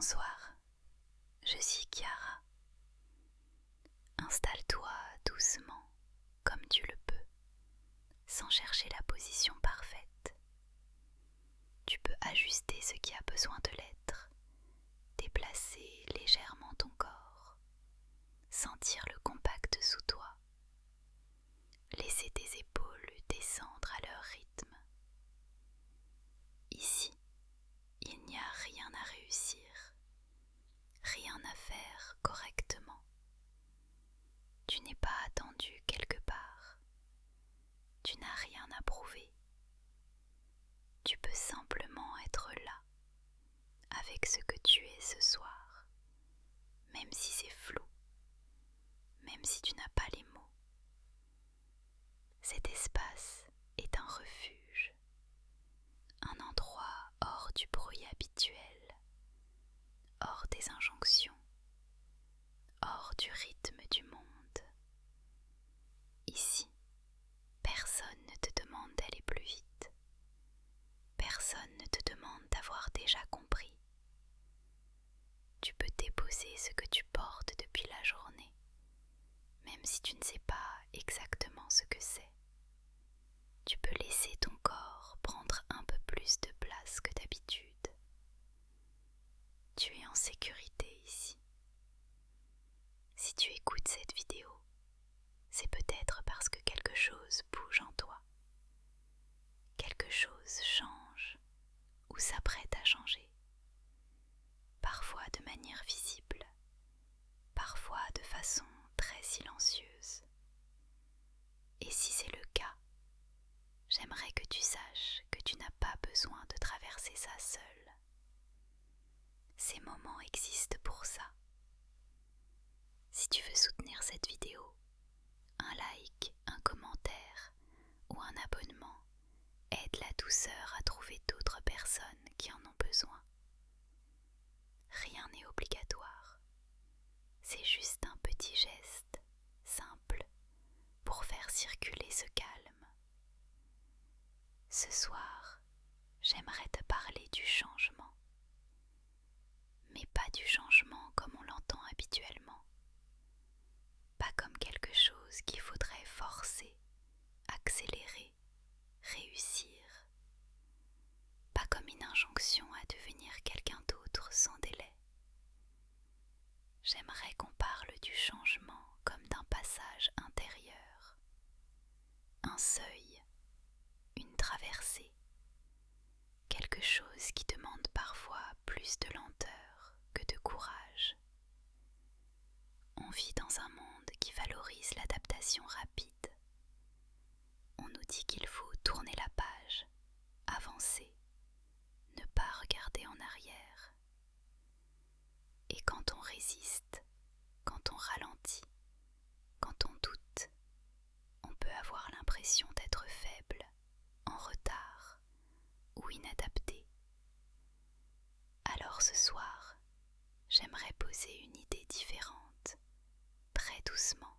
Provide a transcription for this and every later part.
Bonsoir, je suis Chiara. Installe-toi doucement, comme tu le peux, sans chercher la position parfaite. Tu peux ajuster ce qui a besoin de l'être, déplacer légèrement ton corps, sentir le compact sous toi, laisser tes épaules descendre à leur rythme. Ici, il n'y a rien à réussir, rien à faire correctement. Tu n'es pas attendu quelque part. Tu n'as rien à prouver. Tu peux simplement être là, avec ce que tu es ce soir, même si c'est flou, même si tu n'as pas les mots. Cet espace est un refuge, un endroit hors du bruit habituel, hors des injonctions, hors du rythme du monde. Ici, personne ne te demande d'aller plus vite. Personne ne te demande d'avoir déjà compris. Tu peux déposer ce que tu portes depuis la journée, même si tu ne sais pas exactement ce que c'est. Tu peux laisser ton corps prendre un peu plus de place que d'habitude. Tu es en sécurité ici. Si tu écoutes cette vidéo, c'est peut-être parce que quelque chose bouge en toi. Quelque chose change ou s'apprête à changer. Parfois de manière visible, parfois de façon très silencieuse. Et si c'est le cas, j'aimerais que tu saches que tu n'as pas besoin de traverser ça seul. Ces moments existent pour ça. Si tu veux soutenir cette vidéo, un like, un commentaire ou un abonnement aide la douceur à trouver d'autres personnes qui en ont besoin. Rien n'est obligatoire. C'est juste un petit geste, simple, pour faire circuler ce calme. Ce soir, j'aimerais te parler du changement. Mais pas du changement comme on l'entend habituellement. Pas comme quelque chose qu'il faudrait forcer, accélérer, réussir. Pas comme une injonction à devenir quelqu'un d'autre sans délai. J'aimerais qu'on parle du changement comme d'un passage intérieur. Un seuil, une traversée. Quelque chose qui demande parfois plus de lenteur que de courage. On vit dans un monde qui valorise l'adaptation rapide. On nous dit qu'il faut tourner la page, avancer, ne pas regarder en arrière. Et quand on résiste, quand on ralentit, quand on doute, on peut avoir l'impression d'être faible, en retard ou inadapté. Alors ce soir, j'aimerais poser une idée différente, très doucement.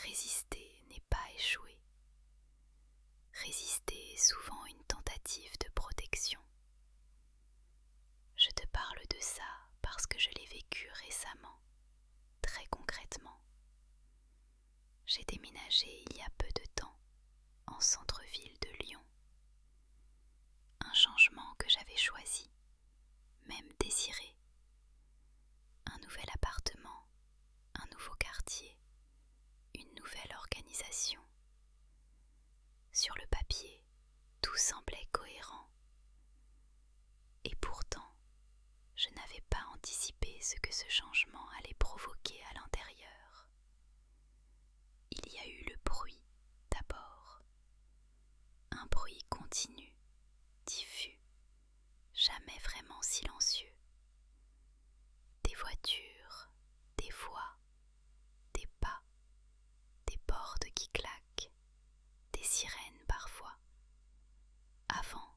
Résister n'est pas échouer. Résister est souvent une tentative de protection. Je te parle de ça parce que je l'ai vécu récemment, très concrètement. J'ai déménagé il y a peu de temps, en centre-ville de Lyon. Un changement que j'avais choisi, même désiré. Un nouvel appartement, un nouveau quartier, une nouvelle organisation. Sur le papier, tout semblait cohérent. Et pourtant, je n'avais pas anticipé ce que ce changement allait provoquer à l'intérieur. Il y a eu le bruit, d'abord. Un bruit continu, diffus, jamais vraiment silencieux. Des voitures, des voix, des pas, des portes qui claquent, des sirènes parfois. Avant,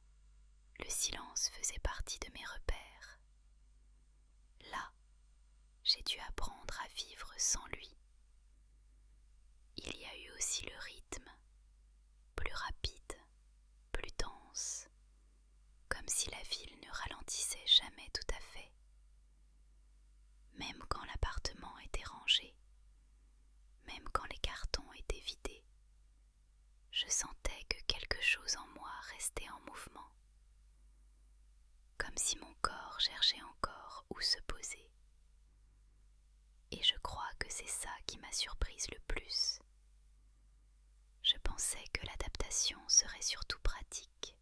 le silence faisait partie de mes repères. Là, j'ai dû apprendre à vivre sans lui. Il y a eu aussi le rythme, plus rapide, plus dense. si mon corps cherchait encore où se poser. Et je crois que c'est ça qui m'a surprise le plus. Je pensais que l'adaptation serait surtout pratique.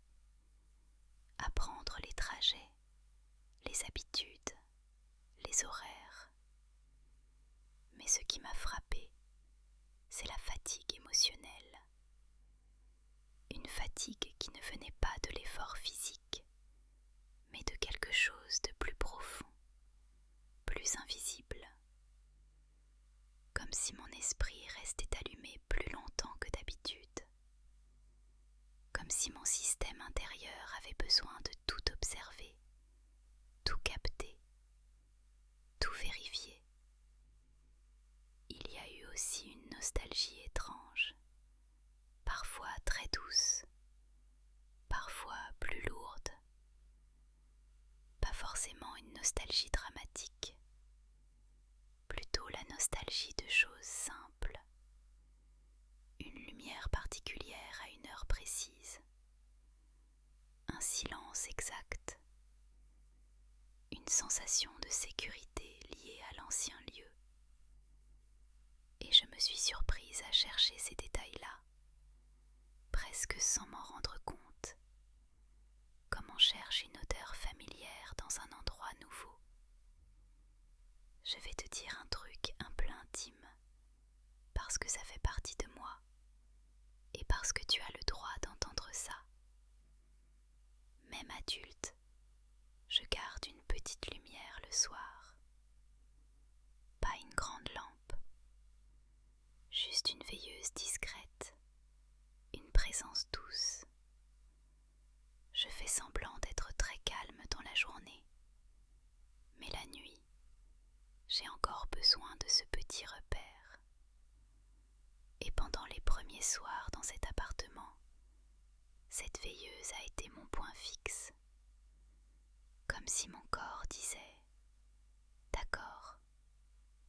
Apprendre les trajets, les habitudes, les horaires. Mais ce qui m'a frappée, c'est la fatigue émotionnelle. Une fatigue qui ne venait pas de l'effort physique, mais de quelque chose de plus profond, plus invisible. Comme si mon esprit restait allumé plus longtemps que d'habitude. Comme si mon système intérieur avait besoin de tout observer, tout capter, tout vérifier. Il y a eu aussi une nostalgie étrange, parfois très douce, parfois plus lourde. Pas forcément une nostalgie dramatique, plutôt la nostalgie de choses simples. Une lumière particulière à une heure précise, un silence exact, une sensation de sécurité liée à l'ancien lieu. Et je me suis surprise à chercher ces détails-là, presque sans m'en rendre compte, comme on cherche une odeur familière dans un endroit nouveau. Je vais te dire un truc un peu intime, parce que ça fait partie de moi, et parce que tu as le droit d'entendre ça. Même adulte, je garde une petite lumière le soir. Pas une grande lampe, juste une veilleuse discrète, une présence douce. Je fais semblant d'être très calme dans la journée, mais la nuit, j'ai encore besoin de ce petit repère. Et pendant les premiers soirs dans cet appartement, cette veilleuse a été mon point fixe. Comme si mon corps disait « D'accord,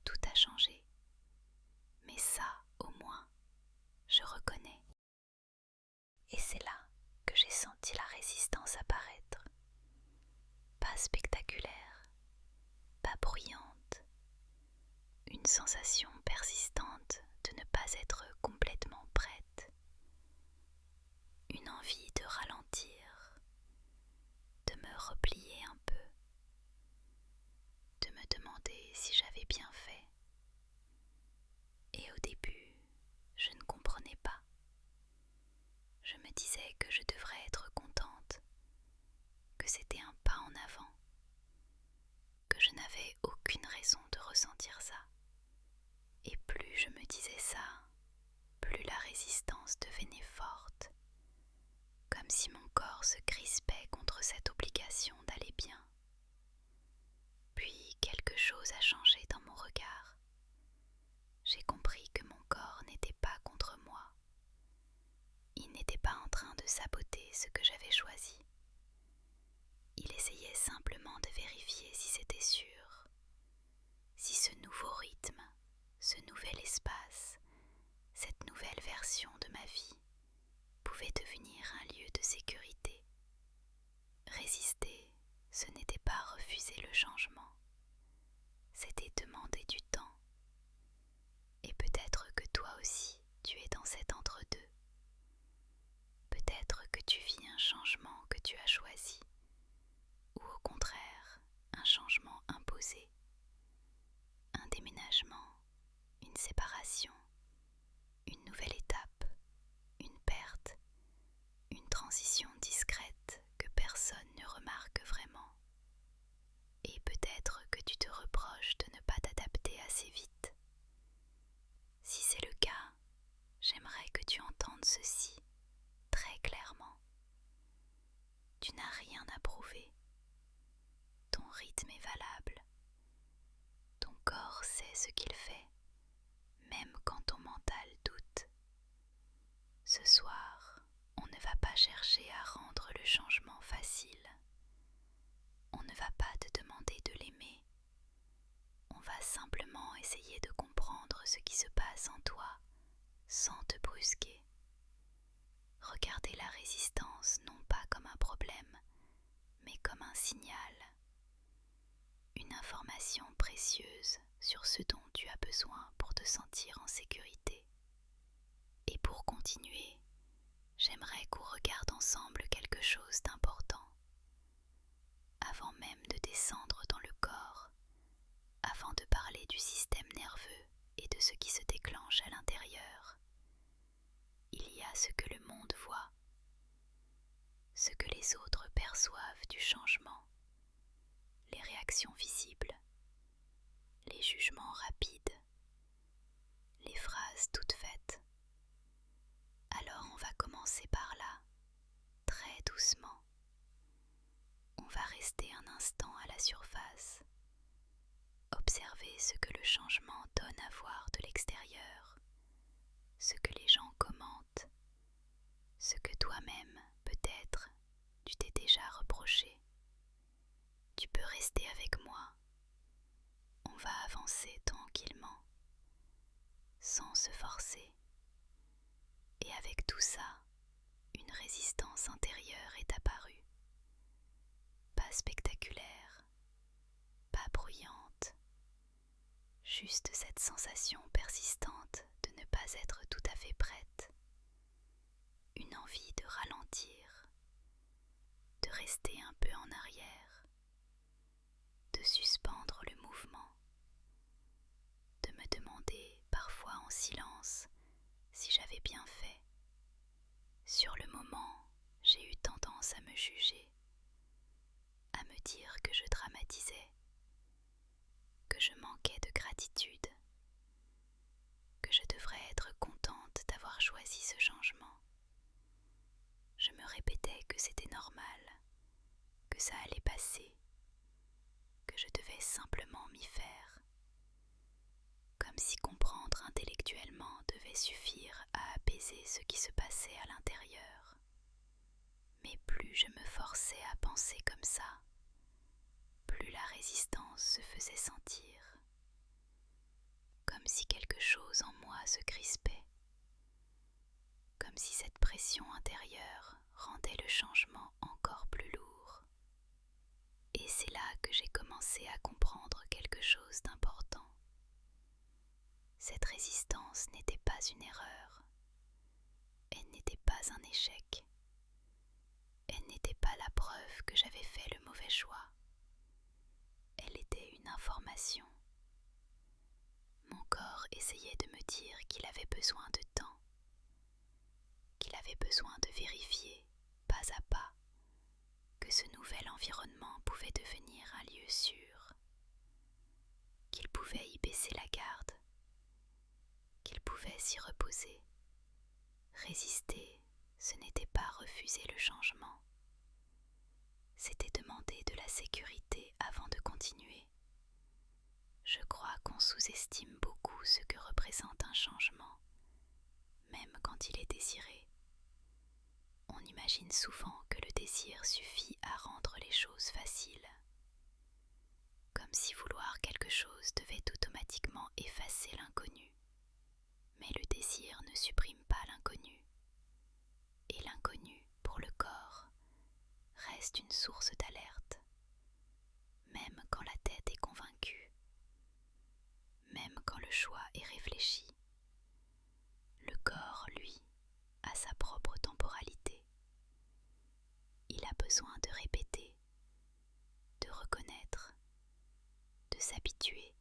tout a changé, mais ça, au moins, je reconnais. » Et c'est là que j'ai senti la résistance apparaître. Pas spectaculaire, pas bruyante, une sensation persistante de ne pas être complètement prête, une envie de ralentir, de me replier un peu, de me demander si j'avais bien fait. Et au début, je ne comprenais pas. Je me disais que je devrais être contente, que c'était un pas en avant, que je n'avais aucune raison de ressentir ça. Et plus je me disais ça, plus la résistance devenait forte, comme si mon corps se crispait contre cette obligation d'aller bien. Puis quelque chose a changé dans mon regard. J'ai compris que mon corps n'était pas contre moi. Il n'était pas en train de saboter ce que j'avais choisi. Il essayait simplement de vérifier si c'était sûr, si ce nouveau rythme, ce nouvel espace, cette nouvelle version de ma vie pouvait devenir un lieu de sécurité. Résister, ce n'était pas refuser le changement, c'était demander du temps. Et peut-être que toi aussi, tu es dans cet entre-deux. Peut-être que tu vis un changement que tu as choisi, ou au contraire, un changement imposé, un déménagement, une séparation, une nouvelle étape, une perte, une transition discrète que personne ne remarque vraiment. Et peut-être que tu te reproches de ne pas t'adapter assez vite. Si c'est le cas, j'aimerais que tu entendes ceci très clairement. Tu n'as rien à prouver. Ton rythme est valable. Ton corps sait ce qu'il fait, même quand ton mental doute. Ce soir, on ne va pas chercher à rendre le changement facile. On ne va pas te demander de l'aimer. On va simplement essayer de comprendre ce qui se passe en toi sans te brusquer. Regarder la résistance non pas comme un problème, mais comme un signal, une information précieuse sur ce dont tu as besoin pour te sentir en sécurité. Et pour continuer, j'aimerais qu'on regarde ensemble quelque chose d'important. Avant même de descendre dans le corps, avant de parler du système nerveux et de ce qui se déclenche à l'intérieur, il y a ce que le monde voit, ce que les autres perçoivent du changement, les réactions visibles, les jugements rapides, les phrases toutes faites. Alors on va commencer par là, très doucement. On va rester un instant à la surface, observer ce que le changement donne à voir de l'extérieur, ce que les gens commentent, ce que toi-même, peut-être, tu t'es déjà reproché. Tu peux rester avec moi. On va avancer tranquillement, sans se forcer. Et avec tout ça, une résistance intérieure est apparue. Pas spectaculaire, pas bruyante, juste cette sensation persistante de ne pas être tout à fait prête. Une envie de ralentir, de rester un peu en arrière, de suspendre le mouvement, de me demander parfois en silence si j'avais bien fait. Sur le moment, j'ai eu tendance à me juger, à me dire que je dramatisais, que je manquais de gratitude, que je devrais être contente d'avoir choisi ce changement. Je me répétais que c'était normal, que ça allait passer, que je devais simplement m'y faire, comme si comprendre intellectuellement devait suffire à apaiser ce qui se passait à l'intérieur. Mais plus je me forçais à penser comme ça, plus la résistance se faisait sentir, comme si quelque chose en moi se crispait, comme si cette pression intérieure rendait le changement encore plus lourd. Et c'est là que j'ai commencé à comprendre quelque chose d'important. Cette résistance n'était pas une erreur, elle n'était pas un échec, elle n'était pas la preuve que j'avais fait le mauvais choix, elle était une information. Mon corps essayait de me dire qu'il avait besoin de temps, qu'il avait besoin de vérifier, pas à pas, que ce nouvel environnement pouvait devenir un lieu sûr, qu'il pouvait y baisser la garde, qu'il pouvait s'y reposer. Résister, ce n'était pas refuser le changement, c'était demander de la sécurité avant de continuer. Je crois qu'on sous-estime beaucoup ce que représente un changement, même quand il est désiré. On imagine souvent que le désir suffit à rendre les choses faciles, comme si vouloir quelque chose devait automatiquement effacer l'inconnu. Mais le désir ne supprime pas l'inconnu, et l'inconnu, pour le corps, reste une source d'alerte, même quand la tête est convaincue, même quand le choix est réfléchi. Le corps, lui, a sa propre temporalité. Il a besoin de répéter, de reconnaître, de s'habituer.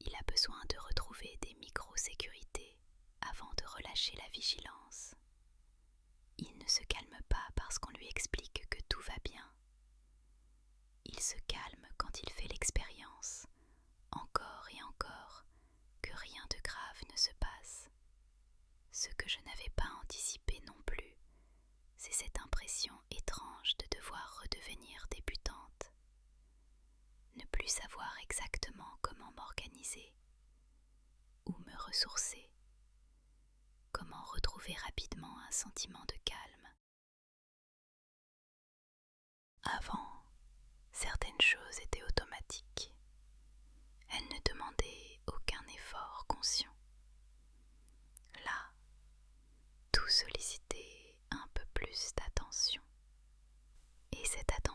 Il a besoin de retrouver des micro-sécurités avant de relâcher la vigilance. Il ne se calme pas parce qu'on lui explique que tout va bien. Il se calme quand il fait l'expérience, encore et encore, que rien de grave ne se passe. Ce que je n'avais pas anticipé non plus, c'est cette impression étrange de devoir redevenir débutante. Ne plus savoir exactement comment m'organiser, où me ressourcer, comment retrouver rapidement un sentiment de calme. Avant, certaines choses étaient automatiques. Elles ne demandaient aucun effort conscient. Là, tout sollicitait un peu plus d'attention. Et cette attention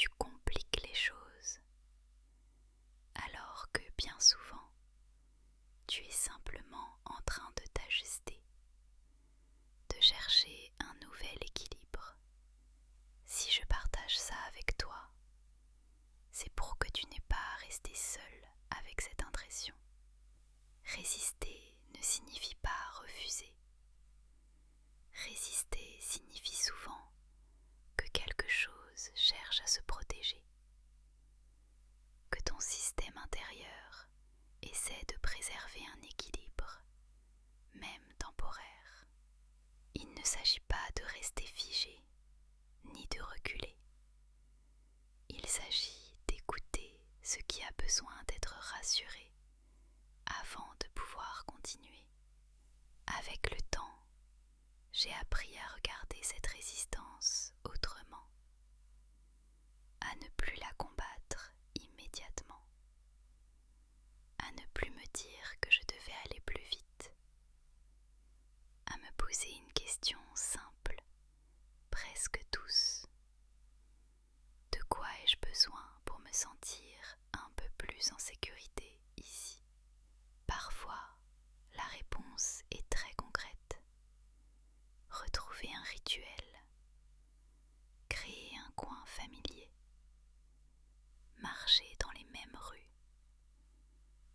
tu compliques les choses, alors que bien souvent, tu es simplement en train de t'ajuster, de chercher un nouvel équilibre. Si je partage ça avec toi, c'est pour que tu n'aies pas à rester seul avec cette impression. Résister ne signifie pas refuser. Résister signifie souvent que quelque chose cherche à se protéger, que ton système intérieur essaie de préserver un équilibre, même temporaire. Il ne s'agit pas de rester figé, ni de reculer. Il s'agit d'écouter ce qui a besoin d'être rassuré avant de pouvoir continuer. Avec le temps, j'ai appris à regarder cette résistance autrement, à ne plus la combattre immédiatement, à ne plus me dire que je devais aller plus vite, à me poser une question simple, presque douce. De quoi ai-je besoin pour me sentir un peu plus en sécurité ici? Parfois, la réponse est très concrète. Retrouver un rituel, créer un coin familier, marcher dans les mêmes rues,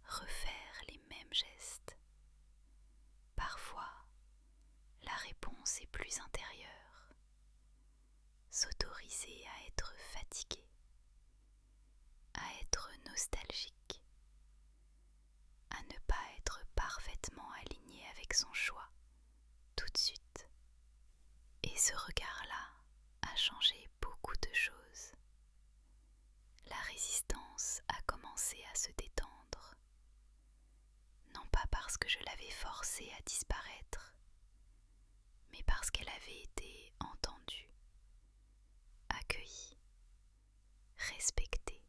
refaire les mêmes gestes. Parfois, la réponse est plus intérieure. S'autoriser à être fatigué, à être nostalgique, à ne pas être parfaitement aligné avec son choix tout de suite. Et ce regard-là a changé beaucoup de choses. La résistance a commencé à se détendre, non pas parce que je l'avais forcée à disparaître, mais parce qu'elle avait été entendue, accueillie, respectée.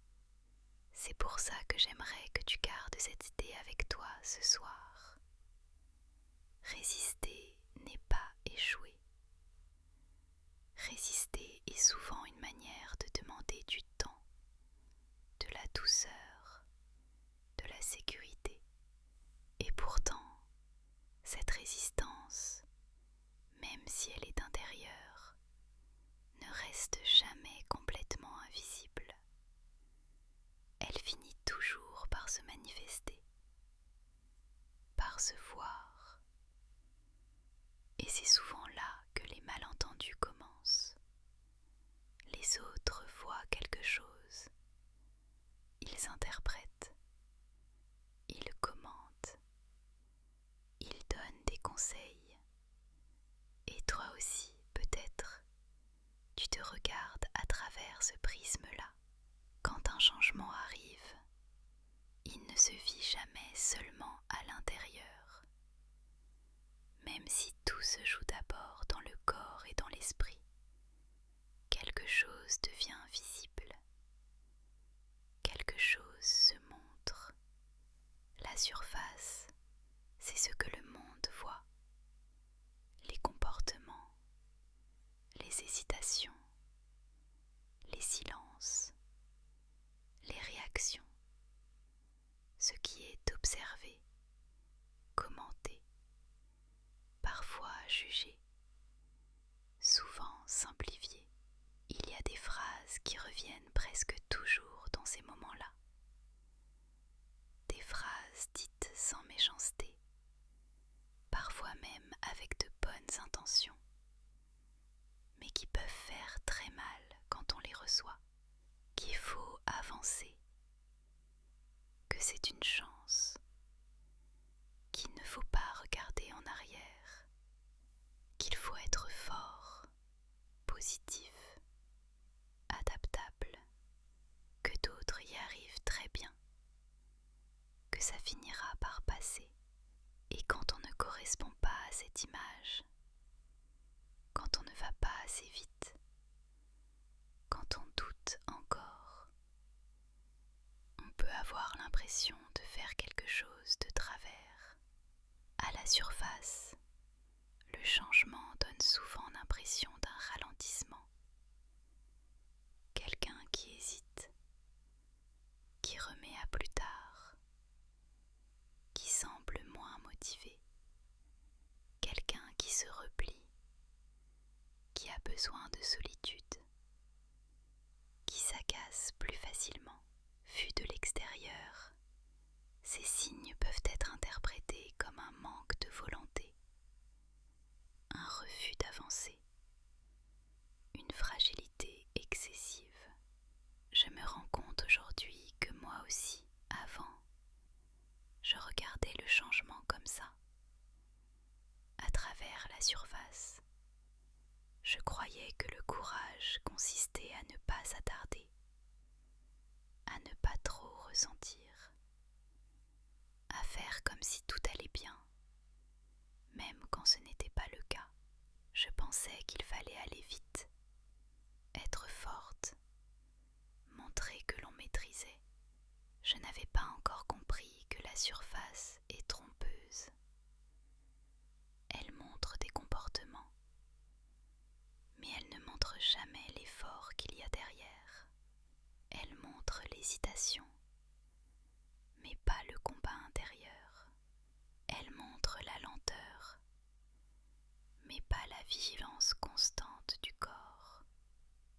C'est pour ça que j'aimerais que tu gardes cette idée avec toi ce soir. Résister n'est pas échouer. Résister est souvent une manière de demander du temps, de la douceur, de la sécurité. Et pourtant, cette résistance, même si elle est intérieure, ne reste jamais complètement invisible. Elle finit toujours par se manifester, par se voir. Et c'est souvent là que les malentendus commencent. Les autres voient quelque chose. Ils interprètent. Ils commentent. Ils donnent des conseils. Et toi aussi, peut-être, tu te regardes à travers ce prisme-là. Quand un changement arrive, il ne se vit jamais seulement à l'intérieur. Même si tout se joue d'abord dans le corps et dans l'esprit, quelque chose devient visible. Quelque chose se montre. La surface, c'est ce que le monde voit. Les comportements, les hésitations, les silences, les réactions, ce qui est observé, commenté, parfois jugé, souvent simplifié. Il y a des phrases qui reviennent presque toujours dans ces moments-là. Des phrases dites sans méchanceté, parfois même avec de bonnes intentions, mais qui peuvent faire très mal quand on les reçoit. Qu'il faut avancer, que c'est une chance, qu'il ne faut pas regarder en arrière, qu'il faut être fort, positif, adaptable, que d'autres y arrivent très bien, que ça finira par passer. Et quand on ne correspond pas à cette image, quand on ne va pas assez vite, quand on doute encore, on peut avoir l'impression de faire quelque chose de travers. À la surface, le changement donne souvent l'impression d'un ralentissement. Quelqu'un qui besoin de solitude, qui s'agace plus facilement. Vus de l'extérieur, ces signes peuvent être interprétés comme un manque de volonté, un refus d'avancer, une fragilité excessive. Je me rends compte aujourd'hui que moi aussi, avant, je regardais le changement comme ça, à travers la surface. Je croyais que le courage consistait à ne pas s'attarder, à ne pas trop ressentir, à faire comme si tout allait bien, même quand ce n'était pas le cas. Je pensais qu'il fallait aller vite, être forte, montrer que l'on maîtrisait. Je n'avais pas encore compris que la surface est trompeuse. Elle montre des comportements, mais elle ne montre jamais l'effort qu'il y a derrière. Elle montre l'hésitation, mais pas le combat intérieur. Elle montre la lenteur, mais pas la vigilance constante du corps.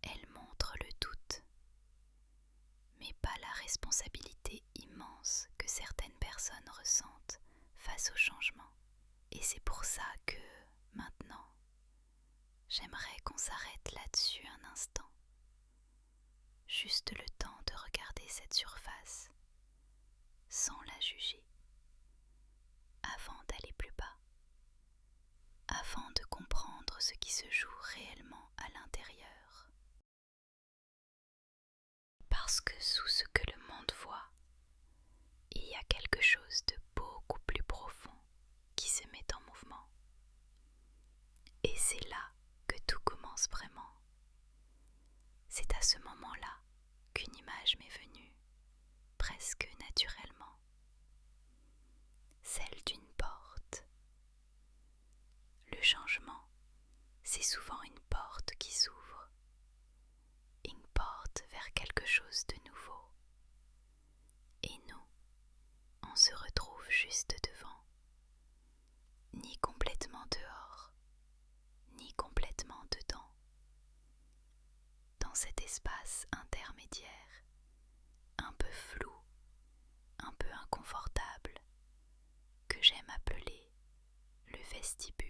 Elle montre le doute, mais pas la responsabilité immense que certaines personnes ressentent face au changement. Et c'est pour ça que, maintenant, j'aimerais qu'on s'arrête là-dessus un instant. Juste le temps de regarder cette surface, sans la juger, avant d'aller plus bas, avant de comprendre ce qui se joue réellement à l'intérieur. Parce que sous ce que le monde voit, il y a quelque chose de beaucoup plus profond qui se met en mouvement. Et c'est là que tout commence vraiment. C'est à ce moment-là qu'une image m'est venue, presque naturellement, celle d'une porte. Le changement, c'est souvent une porte qui s'ouvre, une porte vers quelque chose de nouveau. Et nous, on se retrouve juste devant, ni complètement dehors, ni complètement dedans. Dans cet espace intermédiaire, un peu flou, un peu inconfortable, que j'aime appeler le vestibule.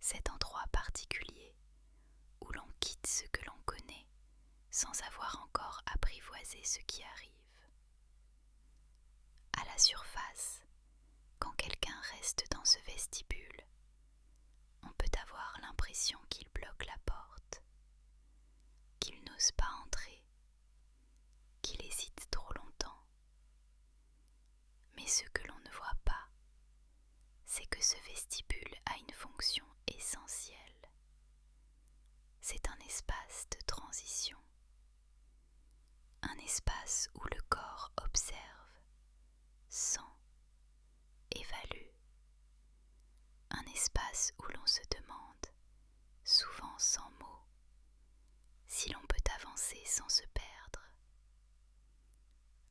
Cet endroit particulier où l'on quitte ce que l'on connaît sans avoir encore apprivoisé ce qui arrive. À la surface, quand quelqu'un reste dans ce vestibule, on peut avoir l'impression qu'il bloque la porte, qu'il n'ose pas entrer, qu'il hésite trop longtemps. Mais ce que l'on ne voit pas, c'est que ce vestibule a une fonction essentielle. C'est un espace de transition, un espace où le corps observe, sent, évalue, un espace où l'on se demande, souvent sans mots, si l'on peut avancer sans se perdre.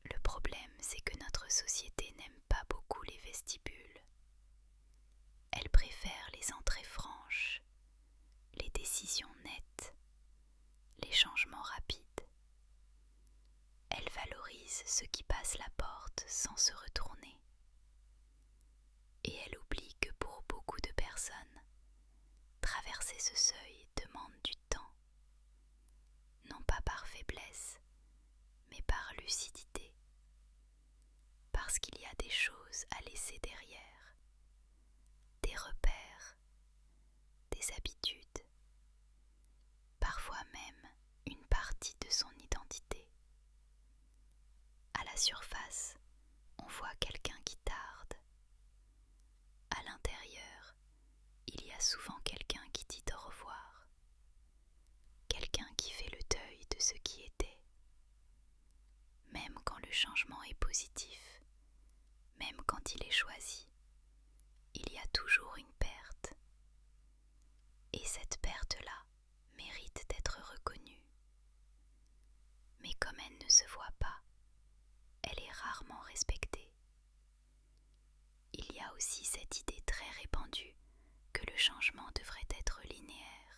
Le problème, c'est que notre société n'aime pas beaucoup les vestibules. Elle préfère les entrées franches, les décisions nettes, les changements rapides. Elle valorise ceux qui passent la porte sans se retourner. Et elle oublie que pour beaucoup de personnes, traverser ce seuil demande du temps, non pas par faiblesse, mais par lucidité, parce qu'il y a des choses à laisser derrière, des repères, des habitudes, parfois même une partie de son identité. À la surface, on voit quelqu'un qui tarde. À l'intérieur, il y a souvent quelqu'un qui dit au revoir, quelqu'un qui fait le deuil de ce qui était. Même quand le changement est positif, même quand il est choisi, il y a toujours une perte. Et cette perte-là mérite d'être reconnue. Mais comme elle ne se voit pas, elle est rarement respectée. Il y a aussi cette idée très répandue que le changement devrait être linéaire,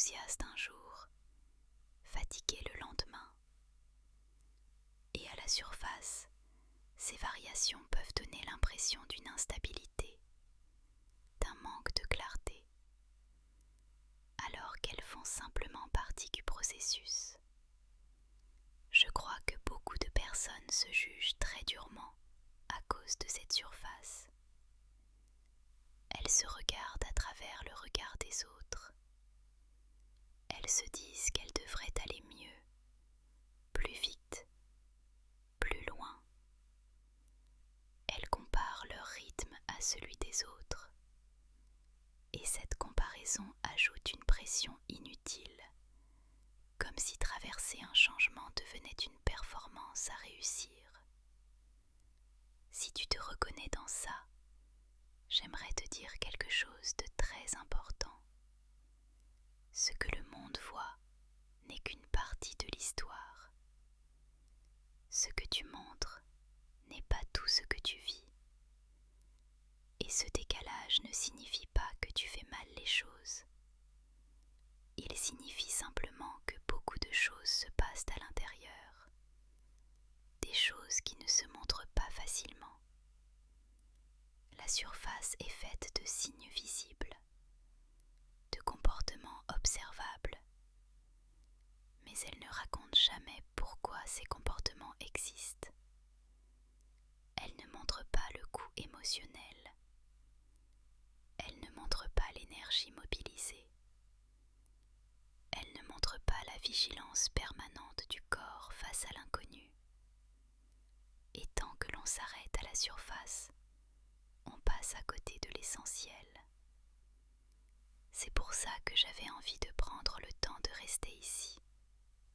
enthousiaste un jour, fatigué le lendemain. Et à la surface, ces variations peuvent donner l'impression d'une instabilité, d'un manque de clarté, alors qu'elles font simplement partie du processus. Je crois que beaucoup de personnes se jugent très durement à cause de cette surface. Elles se regardent à travers le regard des autres. Elles se disent qu'elles devraient aller mieux, plus vite, plus loin. Elles comparent leur rythme à celui des autres. Et cette comparaison ajoute une pression inutile, comme si traverser un changement devenait une performance à réussir. Si tu te reconnais dans ça, j'aimerais te dire quelque chose de très important. Ce que le monde voit n'est qu'une partie de l'histoire. Ce que tu montres n'est pas tout ce que tu vis. Et ce décalage ne signifie pas que tu fais mal les choses. Il signifie simplement que beaucoup de choses se passent à l'intérieur. Des choses qui ne se montrent pas facilement. La surface est faite de signes visibles, de comportements observables, mais elle ne raconte jamais pourquoi ces comportements existent. Elle ne montre pas le coût émotionnel. Elle ne montre pas l'énergie mobilisée. Elle ne montre pas la vigilance permanente du corps face à l'inconnu. Et tant que l'on s'arrête à la surface, on passe à côté de l'essentiel. C'est pour ça que j'avais envie de prendre le temps de rester ici,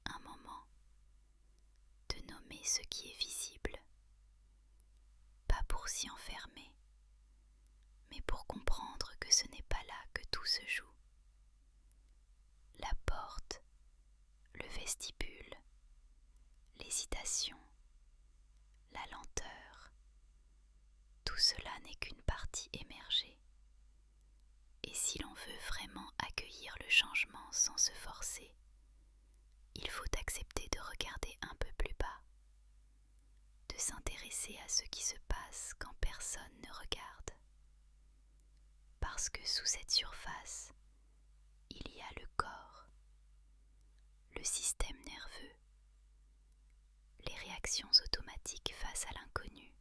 un moment, de nommer ce qui est visible, pas pour s'y enfermer, mais pour comprendre que ce n'est pas là que tout se joue. La porte, le vestibule, l'hésitation, la lenteur, tout cela n'est qu'une partie émergée. Et si l'on veut vraiment accueillir le changement sans se forcer, il faut accepter de regarder un peu plus bas, de s'intéresser à ce qui se passe quand personne ne regarde. Parce que sous cette surface, il y a le corps, le système nerveux, les réactions automatiques face à l'inconnu.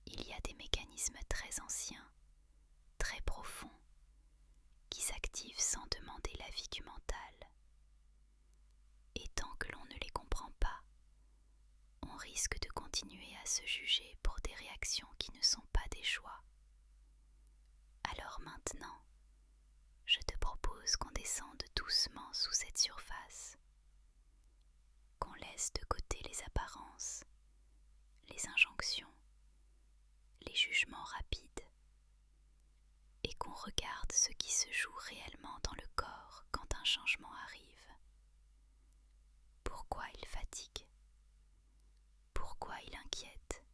Il y a des mécanismes très anciens, très profonds, qui s'activent sans demander l'avis du mental. Et tant que l'on ne les comprend pas, on risque de continuer à se juger pour des réactions qui ne sont pas des choix. Alors maintenant, je te propose qu'on descende doucement sous cette surface, qu'on laisse de côté les apparences, les injonctions, les jugements rapides, et qu'on regarde ce qui se joue réellement dans le corps quand un changement arrive. Pourquoi il fatigue? Pourquoi il inquiète?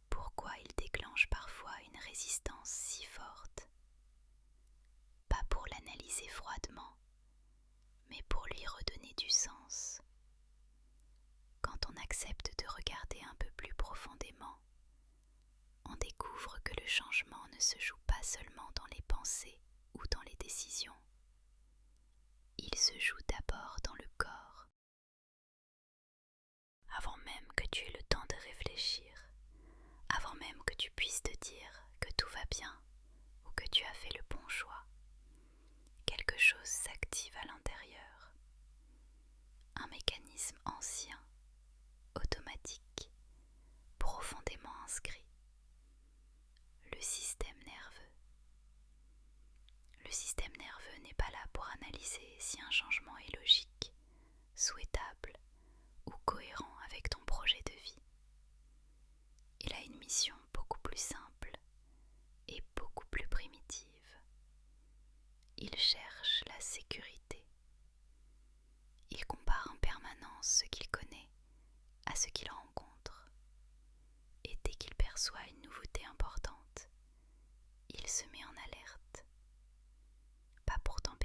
Pourquoi il déclenche parfois une résistance si forte? Pas pour l'analyser froidement, mais pour lui redonner du sens. Quand on accepte de regarder un peu plus profondément, on découvre que le changement ne se joue pas seulement dans les pensées ou dans les décisions. Il se joue d'abord dans le corps. Avant même que tu aies le temps de réfléchir, avant même que tu puisses te dire que tout va bien ou que tu as fait le bon choix, quelque chose s'active à l'intérieur. Un mécanisme ancien, automatique, profondément inscrit. Le système nerveux. Le système nerveux n'est pas là pour analyser si un changement est logique, souhaitable ou cohérent avec ton projet de vie. Il a une mission beaucoup plus simple et beaucoup plus primitive. Il cherche la sécurité. Il compare en permanence ce qu'il connaît à ce qu'il rencontre. Et dès qu'il perçoit une nouveauté importante, il se met en alerte. Pas pour t'en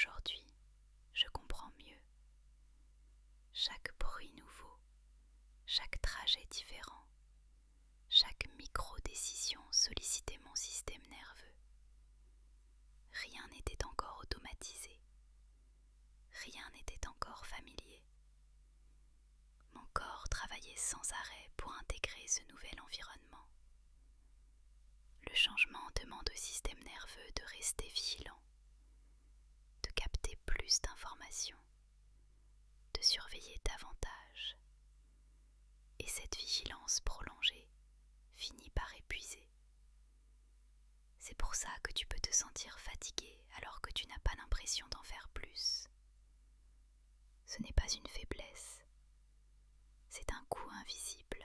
Aujourd'hui, je comprends mieux. Chaque bruit nouveau, chaque trajet différent, chaque micro-décision sollicitait mon système nerveux. Rien n'était encore automatisé. Rien n'était encore familier. Mon corps travaillait sans arrêt pour intégrer ce nouvel environnement. Le changement demande au système nerveux de rester vigilant, de capter plus d'informations, de surveiller davantage. Et cette vigilance prolongée finit par épuiser. C'est pour ça que tu peux te sentir fatigué alors que tu n'as pas l'impression d'en faire plus. Ce n'est pas une faiblesse, c'est un coup invisible.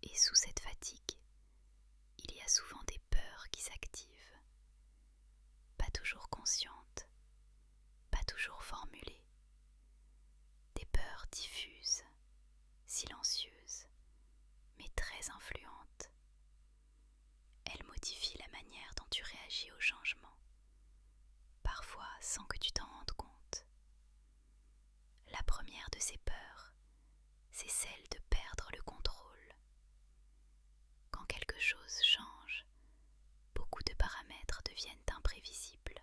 Et sous cette fatigue, il y a souvent des peurs qui s'activent, pas toujours conscientes, pas toujours formulées, des peurs diffuses, silencieuses, mais très influentes. Elles modifient la manière dont tu réagis au changement, parfois sans que tu t'en rendes compte. La première de ces peurs, c'est celle de perdre le contrôle. Quand quelque chose change, beaucoup de paramètres deviennent imprévisibles.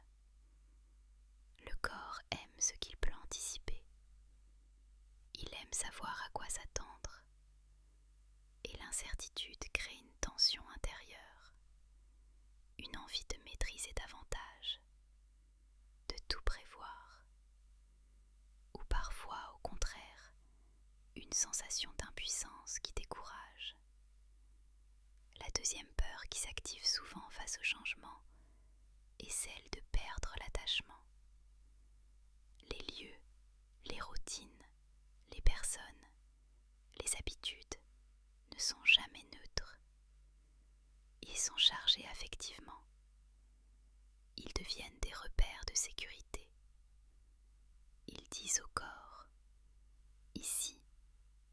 Le corps aime ce qu'il peut anticiper. Il aime savoir à quoi s'attendre. Et l'incertitude crée une tension intérieure, une envie de maîtriser davantage, de tout prévoir, ou parfois au contraire, une sensation d'impuissance qui décourage. La deuxième peur qui s'active souvent face au changement est celle de perdre l'attachement. Les lieux, les routines, les personnes, les habitudes ne sont jamais neutres. Ils sont chargés affectivement. Ils deviennent des repères de sécurité. Ils disent au corps: ici,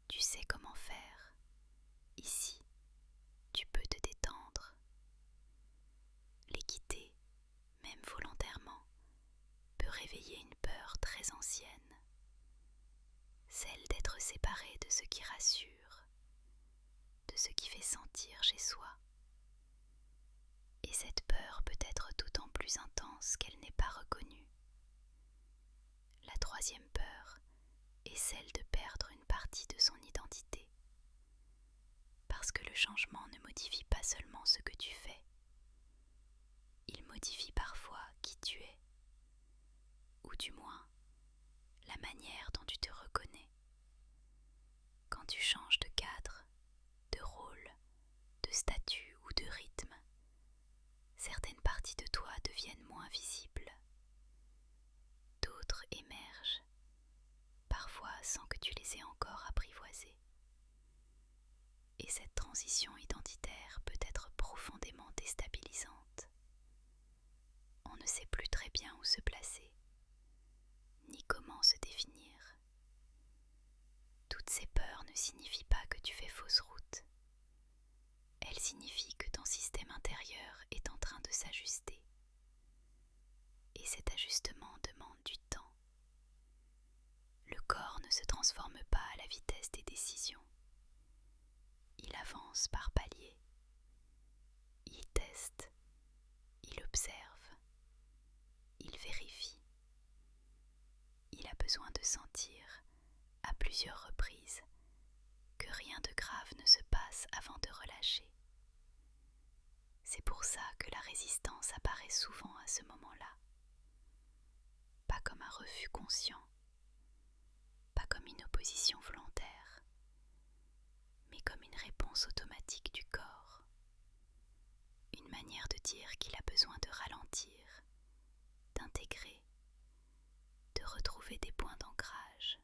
tu sais comment faire. Ici, tu peux te détendre. Les quitter, même volontairement, peut réveiller une peur très ancienne, celle d'être séparé de ce qui rassure, de ce qui fait sentir chez soi. Et cette peur peut être d'autant plus intense qu'elle n'est pas reconnue. La troisième peur est celle de perdre une partie de son identité, parce que le changement ne modifie pas seulement ce que tu fais, il modifie parfois qui tu es, ou du moins la manière dont tu te reconnais. Quand tu changes de cadre, de rôle, de statut ou de rythme, certaines parties de toi deviennent moins visibles. D'autres émergent, parfois sans que tu les aies encore apprivoisées. Et cette transition identitaire peut être profondément déstabilisante. On ne sait plus très bien où se placer, ni comment se définir. Toutes ces peurs ne signifient pas que tu fais fausse route. Elles signifient que ton système intérieur est en train de s'ajuster. Et cet ajustement demande du temps. Le corps ne se transforme pas à la vitesse des décisions. Il avance par paliers. Il teste. Il observe. Il vérifie. Il a besoin de sentir, à plusieurs reprises, que rien de grave ne se passe avant de relâcher. C'est pour ça que la résistance apparaît souvent à ce moment-là. Pas comme un refus conscient, pas comme une opposition volontaire, mais comme une réponse automatique du corps. Une manière de dire qu'il a besoin de ralentir, d'intégrer, de retrouver des points d'ancrage.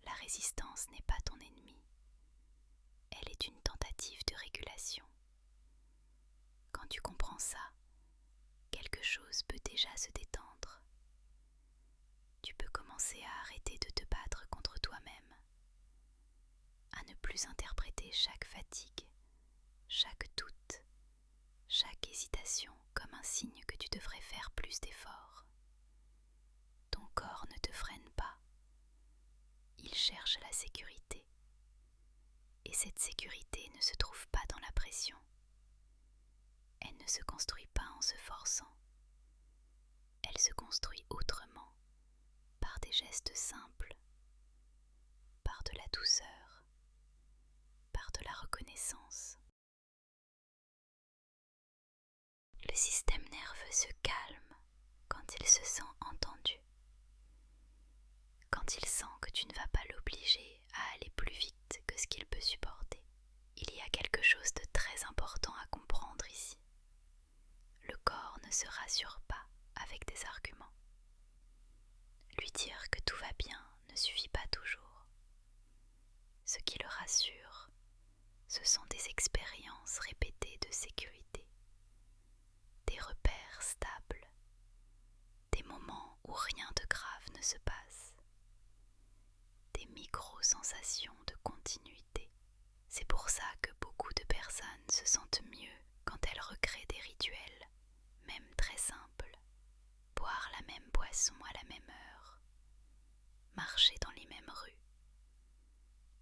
La résistance n'est pas ton ennemi. Elle est une tentative de régulation. Quand tu comprends ça, quelque chose peut déjà se détendre. Tu peux commencer à arrêter de te battre contre toi-même, à ne plus interpréter chaque fatigue, chaque doute, chaque hésitation comme un signe que tu devrais faire plus d'efforts. cette sécurité ne se trouve pas dans la pression. Elle ne se construit pas en se forçant. Elle se construit autrement, par des gestes simples, par de la douceur, par de la reconnaissance. Le système nerveux se calme quand il se sent entendu, quand il sent que tu ne vas pas l'obliger à aller plus vite que ce qu'il peut supporter. Il y a quelque chose de très important à comprendre ici. Le corps ne se rassure pas avec des arguments. Lui dire que tout va bien ne suffit pas toujours. Ce qui le rassure, ce sont des expériences répétées de sécurité, des repères stables, des moments où rien de grave ne se passe, des micro-sensations de continuité. C'est pour ça que beaucoup de personnes se sentent mieux quand elles recréent des rituels, même très simples. Boire la même boisson à la même heure, marcher dans les mêmes rues,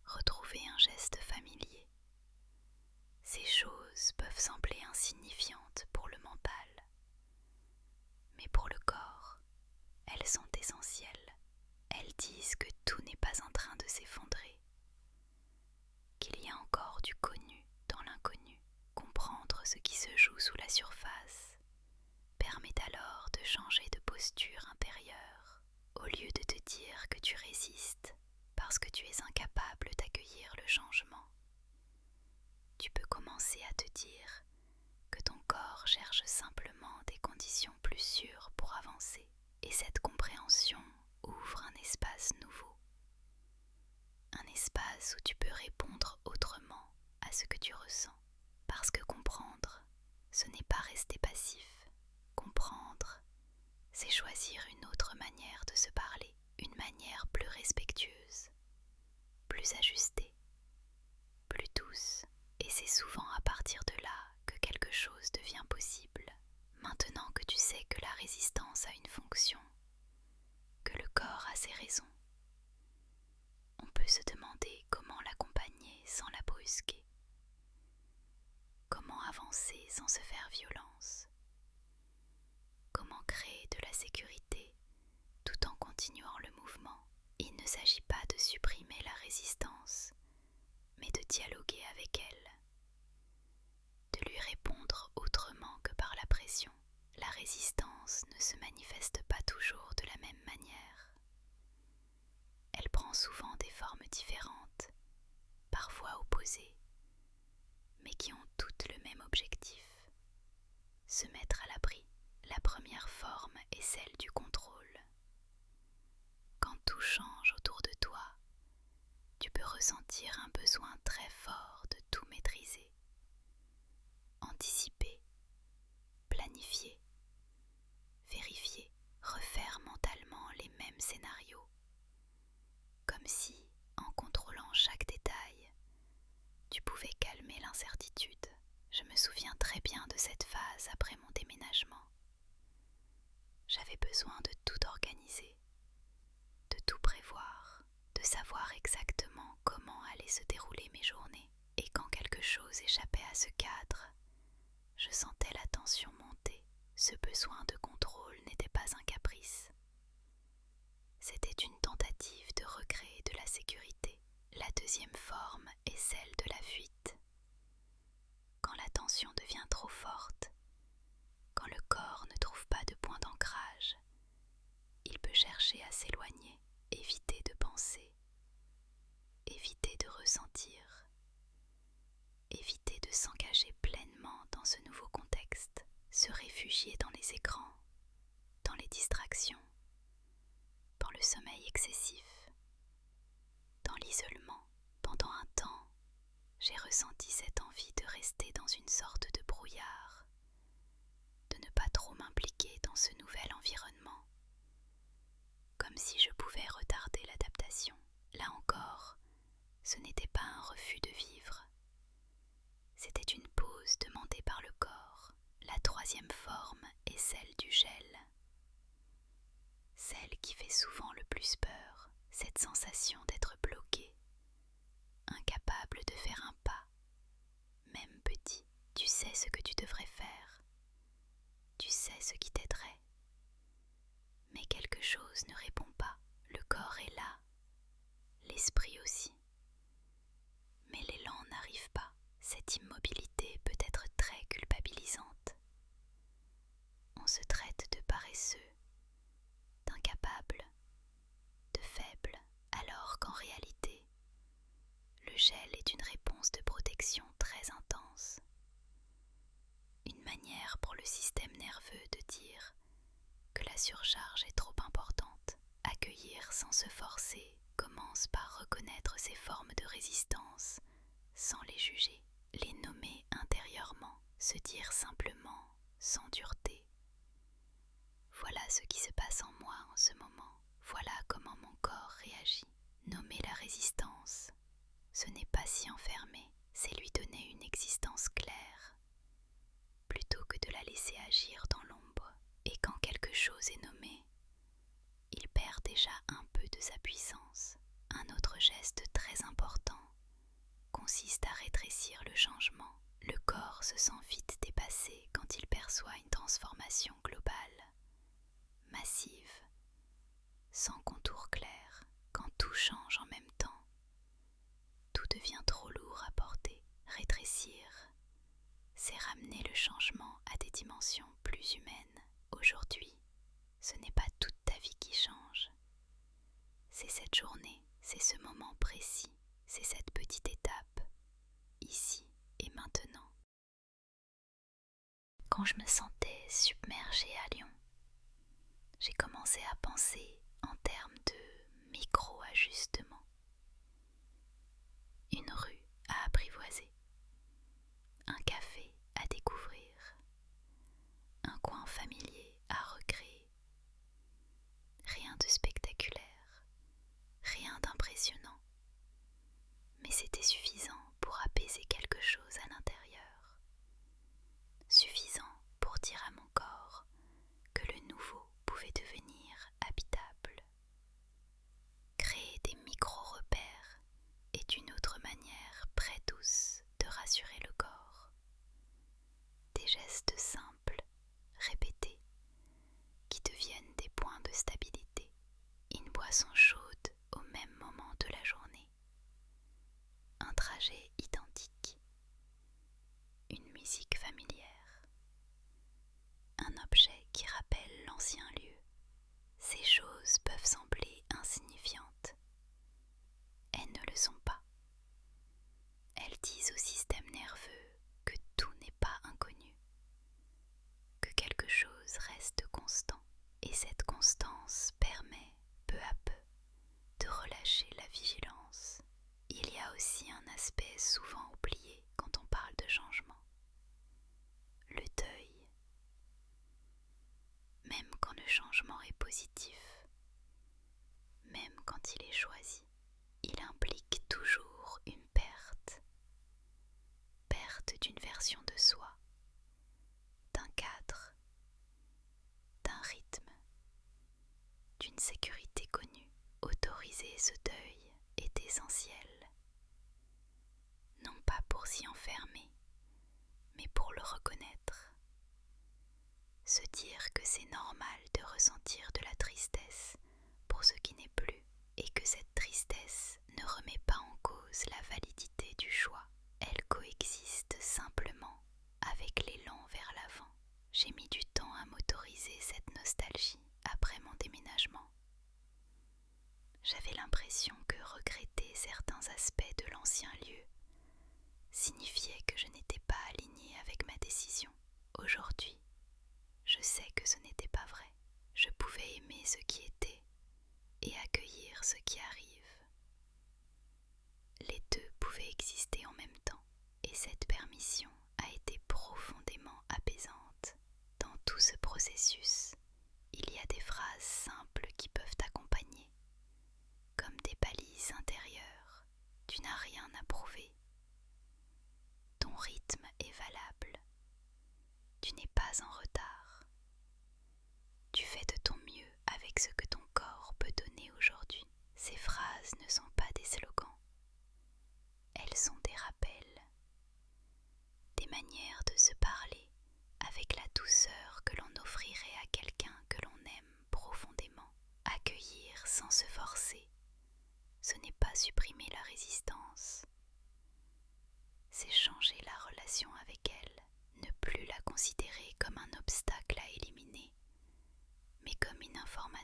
retrouver un geste familier. Ces choses peuvent sembler insignifiantes pour le mental, mais pour le corps, elles sont essentielles. Elles disent que tout n'est pas en train de s'effondrer, qu'il y a encore du connu dans l'inconnu. Comprendre ce qui se joue sous la surface permet alors de changer de posture intérieure. Au lieu de te dire que tu résistes parce que tu es incapable d'accueillir le changement, tu peux commencer à te dire que ton corps cherche simplement des conditions plus sûres pour avancer. Et cette compréhension ouvre un espace nouveau. Un espace où tu peux répondre autrement à ce que tu ressens. Parce que comprendre, ce n'est pas rester passif. Comprendre, c'est choisir une autre manière de se parler, une manière plus respectueuse, plus ajustée, plus douce. Et c'est souvent à partir de là que quelque chose devient possible. Maintenant que tu sais que la résistance a une fonction, que le corps a ses raisons, on peut se demander comment l'accompagner sans la brusquer, comment avancer sans se faire violence, comment créer de la sécurité tout en continuant le mouvement. Il ne s'agit pas de supprimer la résistance, mais de dialoguer avec elle, de lui répondre autrement que par la pression. La résistance ne se manifeste pas toujours de la même manière. Elle prend souvent des formes différentes, parfois opposées, mais qui ont toutes le même objectif: se mettre à l'abri. La première forme est celle du contrôle. Quand tout change autour de toi, tu peux ressentir un besoin très fort de tout maîtriser, anticiper, planifier, vérifier, refaire mentalement les mêmes scénarios, comme si, en contrôlant chaque détail, tu pouvais calmer l'incertitude. Je me souviens très bien de cette phase après mon déménagement. J'avais besoin de tout organiser, de tout prévoir, de savoir exactement comment allaient se dérouler mes journées. Et quand quelque chose échappait à ce cadre, je sentais la tension monter. Ce besoin de contrôle n'était pas un caprice. C'était une tentative de recréer de la sécurité. La deuxième forme est celle de la fuite. Quand la tension devient trop forte, quand le corps ne trouve pas de point d'ancrage, il peut chercher à s'éloigner, éviter de penser, éviter de ressentir, éviter de s'engager pleinement dans ce nouveau contexte, se réfugier dans les écrans, dans les distractions, dans le sommeil excessif, dans l'isolement. Pendant un temps, j'ai ressenti cette envie de rester dans une sorte de brouillard, de ne pas trop m'impliquer dans ce nouvel environnement, comme si je pouvais retarder l'adaptation. Là encore, ce n'était pas un refus de vivre, c'était une pause demandée par le corps. La troisième forme est celle du gel, celle qui fait souvent le plus peur, cette sensation d'être bloqué, incapable capable de faire un pas, même petit. Tu sais ce que tu devrais faire. Tu sais ce qui t'aiderait. Mais quelque chose ne répond pas. Le corps est là, l'esprit aussi. Mais l'élan n'arrive pas. Cette immobilité peut être très culpabilisante. On se traite de paresseux, d'incapable, de faible, alors qu'en réalité, le gel est une réponse de protection très intense. Une manière pour le système nerveux de dire que la surcharge est trop importante. Accueillir sans se forcer commence par reconnaître ces formes de résistance sans les juger, les nommer intérieurement, se dire simplement, sans dureté. Voilà ce qui se passe en moi en ce moment, voilà comment mon corps réagit. Nommer la résistance, ce n'est pas s'y enfermer, c'est lui donner une existence claire, plutôt que de la laisser agir dans l'ombre. Et quand quelque chose est nommé, il perd déjà un peu de sa puissance. Un autre geste très important consiste à rétrécir le changement. Le corps se sent vite dépassé quand il perçoit une transformation globale, massive, sans contour clair. Quand tout change en même temps, tout devient trop lourd à porter. Rétrécir, c'est ramener le changement à des dimensions plus humaines. Aujourd'hui, ce n'est pas toute ta vie qui change. C'est cette journée, c'est ce moment précis, c'est cette petite étape, ici et maintenant. Quand je me sentais submergée à Lyon, j'ai commencé à penser en termes de micro-ajustements. Une rue à apprivoiser, un café à découvrir, un coin familier à recréer. Rien de spectaculaire, rien d'impressionnant, mais c'était suffisant pour apaiser quelque chose à l'intérieur, suffisant pour dire à mon corps que le nouveau pouvait devenir habitable. Créer des micro-repères est une autre manière très douce de rassurer le corps. Des gestes simples, répétés, qui deviennent des points de stabilité. Une boisson chaude au même moment de la journée. Un trajet identique. Une musique familière. Un objet qui rappelle l'ancien lieu. Ces choses peuvent sembler insignifiantes. Elles ne le sont pas. Elles disent au système nerveux que tout n'est pas inconnu, que quelque chose reste constant. Et cette constance permet, peu à peu, de relâcher la vigilance. Il y a aussi un aspect souvent oublié quand on parle de changement. Le deuil. Même quand le changement est positif, même quand il est choisi, il implique toujours une perte. Perte d'une version de soi, d'un cadre, d'un rythme, d'une sécurité connue. Autoriser ce deuil est essentiel, non pas pour s'y enfermer, mais pour le reconnaître. Se dire que c'est normal de ressentir de la tristesse pour ce qui n'est plus et que cette tristesse ne remet pas en cause la validité du choix. Elle coexiste simplement avec l'élan vers l'avant. J'ai mis du temps à m'autoriser cette nostalgie après mon déménagement. J'avais l'impression que regretter certains aspects de l'ancien lieu signifiait que je n'étais pas alignée avec ma décision. Aujourd'hui, je sais que ce n'était pas vrai. Je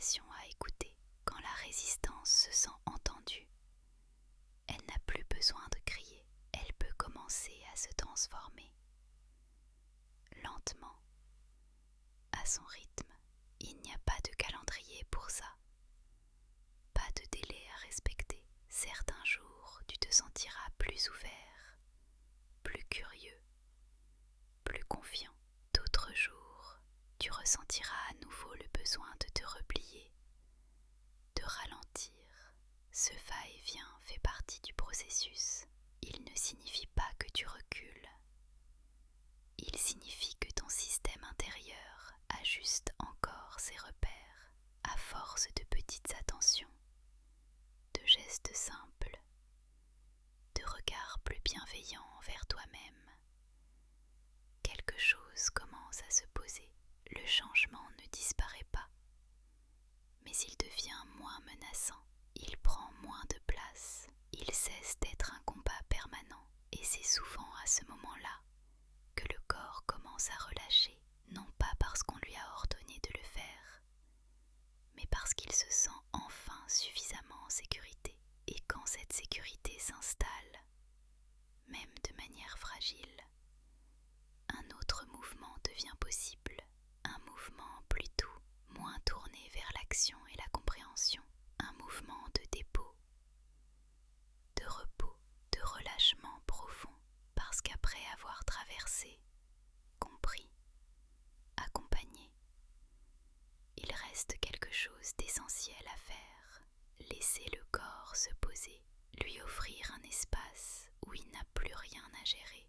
détermination à écouter quand la résistance se sent entendue. Elle n'a plus besoin de crier, elle peut commencer à se transformer. Lentement, à son rythme, il n'y a pas de calendrier pour ça. Pas de délai à respecter. Certains jours, tu te sentiras plus ouvert, plus curieux, plus confiant. D'autres jours, tu ressentiras à nouveau le besoin de te replier, de ralentir. Ce va-et-vient fait partie du processus. Il ne signifie pas que tu recules. Il signifie que ton système intérieur ajuste encore ses repères à force de petites attentions, de gestes simples, de regards plus bienveillants envers toi-même. Quelque chose commence à se poser. Le changement ne disparaît pas, mais il devient moins menaçant. Il prend moins de place. Il cesse d'être un combat permanent. Et c'est souvent à ce moment-là que le corps commence à relâcher, non pas parce qu'on lui a ordonné de le faire, mais parce qu'il se sent enfin suffisamment en sécurité. Et quand cette sécurité s'installe, même de manière fragile, un autre mouvement devient possible, un mouvement plus doux, moins tourné vers l'action et la compréhension, un mouvement de dépôt, de repos, de relâchement profond, parce qu'après avoir traversé, compris, accompagné, il reste quelque chose d'essentiel à faire, laisser le corps se poser, lui offrir un espace où il n'a plus rien à gérer,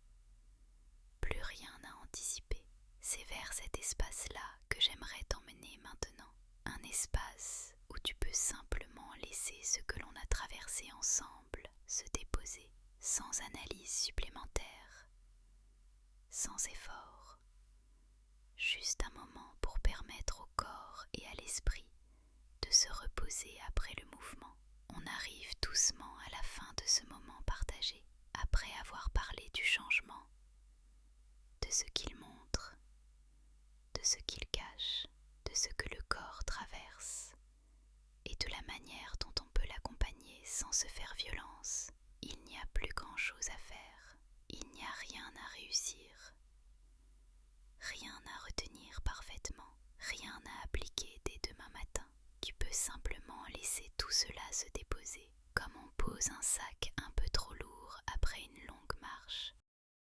plus rien à anticiper. C'est vers cet espace-là que j'aimerais t'emmener maintenant, un espace où tu peux simplement laisser ce que l'on a traversé ensemble se déposer, sans analyse supplémentaire, sans effort, juste un moment pour permettre au corps et à l'esprit de se reposer après le mouvement. On arrive doucement à la fin de ce moment partagé, après avoir parlé du changement, de ce qu'il montre, de ce qu'il cache, de ce que le corps traverse, et de la manière dont on peut l'accompagner sans se faire violence. Il n'y a plus grand-chose à faire, il n'y a rien à réussir, rien à retenir parfaitement, rien à appliquer dès demain matin. Tu peux simplement laisser tout cela se déposer, comme on pose un sac un peu trop lourd après une longue marche.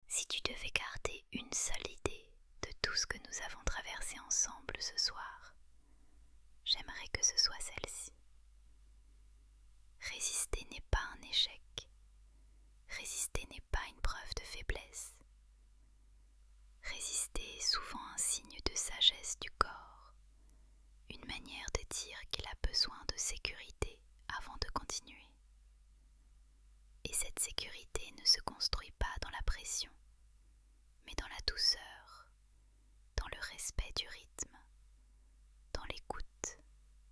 Si tu devais garder une seule idée de tout ce que nous avons traversé ensemble ce soir, j'aimerais que ce soit celle-ci. Résister n'est pas un échec. Résister n'est pas une preuve de faiblesse. Résister est souvent un signe de sagesse du corps, une manière de dire qu'il a besoin de sécurité avant de continuer. Et cette sécurité ne se construit pas dans la pression, mais dans la douceur, dans le respect du rythme, dans l'écoute.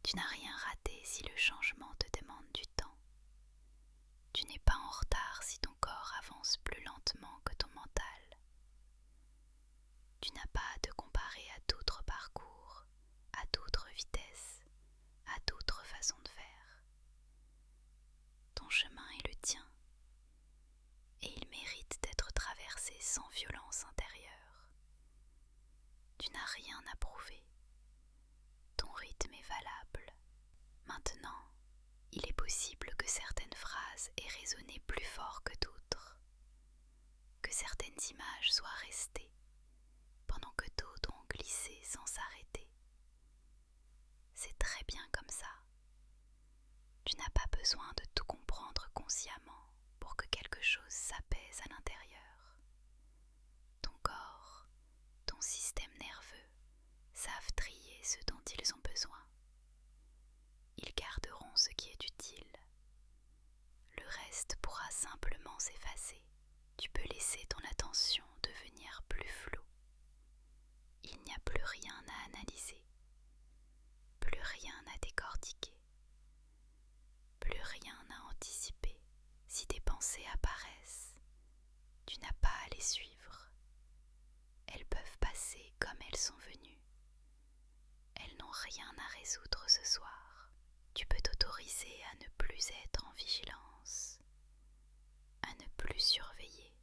Tu n'as rien raté si le changement te demande du temps. Tu n'es pas en retard si ton corps avance plus lentement que ton mental. Tu n'as pas à te comparer à d'autres parcours, à d'autres vitesses, à d'autres façons de faire. Ton chemin est le tien, et il mérite d'être traversé sans violence intérieure. Tu n'as rien à prouver. Ton rythme est valable. Maintenant, il est possible que certaines phrases aient résonné plus fort que d'autres, que certaines images soient restées, pendant que d'autres ont glissé sans s'arrêter. C'est très bien comme ça. Tu n'as pas besoin de tout comprendre consciemment pour que quelque chose s'apaise à l'intérieur. Ton corps, ton système nerveux savent trier ce dont ils ont besoin. Ils garderont ce qui est utile. Le reste pourra simplement s'effacer. Tu peux laisser ton attention devenir plus floue. Il n'y a plus rien à analyser, plus rien à décortiquer, plus rien à anticiper. Si des pensées apparaissent, tu n'as pas à les suivre. Elles peuvent passer comme elles sont venues. Elles n'ont n'ont rien à résoudre ce soir. Tu peux t'autoriser à ne plus être en vigilance, à ne plus surveiller,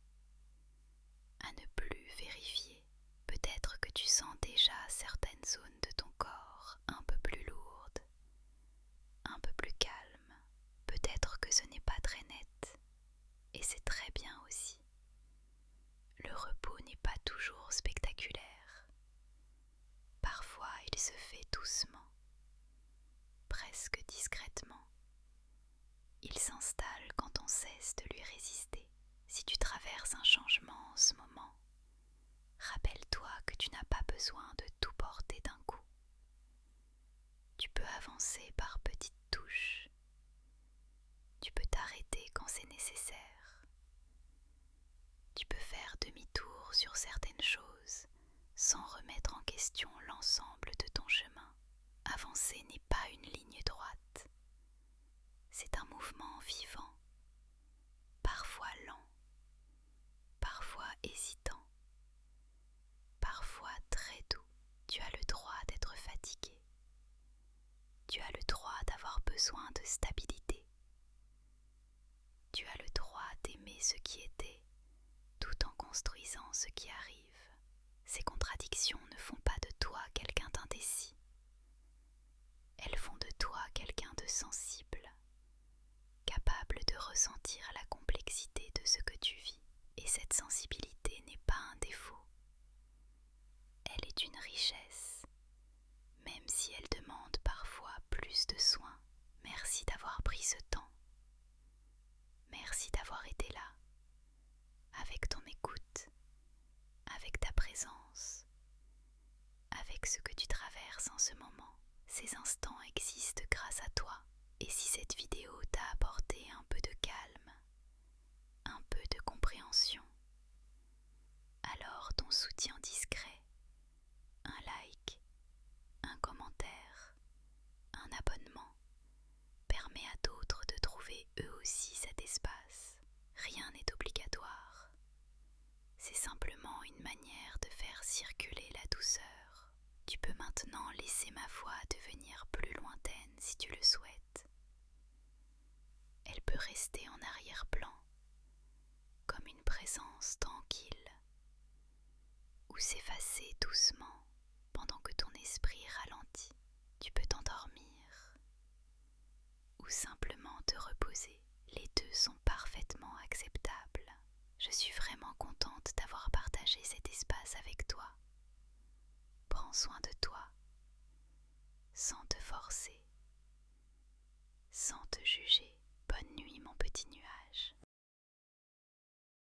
à ne plus vérifier. Peut-être que tu sens déjà certaines zones de ton corps un peu plus lourdes, un peu plus calmes. Peut-être que ce n'est pas très net, et c'est très bien aussi. Le repos n'est pas toujours spectaculaire. Parfois il se fait doucement, presque discrètement. Il s'installe quand on cesse de lui résister. Si tu traverses un changement en ce moment, rappelle-toi que tu n'as pas besoin de tout porter d'un coup. Tu peux avancer par petites touches. Tu peux t'arrêter quand c'est nécessaire. Tu peux faire demi-tour sur certaines choses sans remettre en question l'ensemble de ton chemin. Avancer n'est pas une ligne droite. C'est un mouvement vivant, parfois lent, parfois hésitant, parfois très doux. Tu as le droit d'être fatigué. Tu as le droit d'avoir besoin de stabilité. Tu as le droit d'aimer ce qui était, tout en construisant ce qui arrive. Ces contradictions ne font pas de toi quelqu'un d'indécis. Elles font de toi quelqu'un de sensible, capable de ressentir la complexité de ce que tu vis. Et cette sensibilité n'est pas un défaut. Elle est une richesse, même si elle demande parfois plus de soins. Merci d'avoir pris ce temps. Merci d'avoir été là, avec ton écoute, avec ta présence, avec ce que tu traverses en ce moment. Ces instants existent grâce à toi. Et si cette vidéo t'a apporté un peu de calme, un peu de compréhension, alors ton soutien discret, un like, un commentaire, un abonnement, permet à d'autres de trouver eux aussi cet espace. Rien n'est obligatoire. C'est simplement une manière de faire circuler la douceur. Tu peux maintenant laisser ma voix devenir plus lointaine si tu le souhaites. Elle peut rester en arrière-plan, comme une présence tranquille, ou s'effacer doucement pendant que ton esprit ralentit. Tu peux t'endormir ou simplement te reposer. Les deux sont parfaitement acceptables. Je suis vraiment contente d'avoir partagé cet espace avec toi. Prends soin de toi, sans te forcer, sans te juger. Bonne nuit mon petit nuage.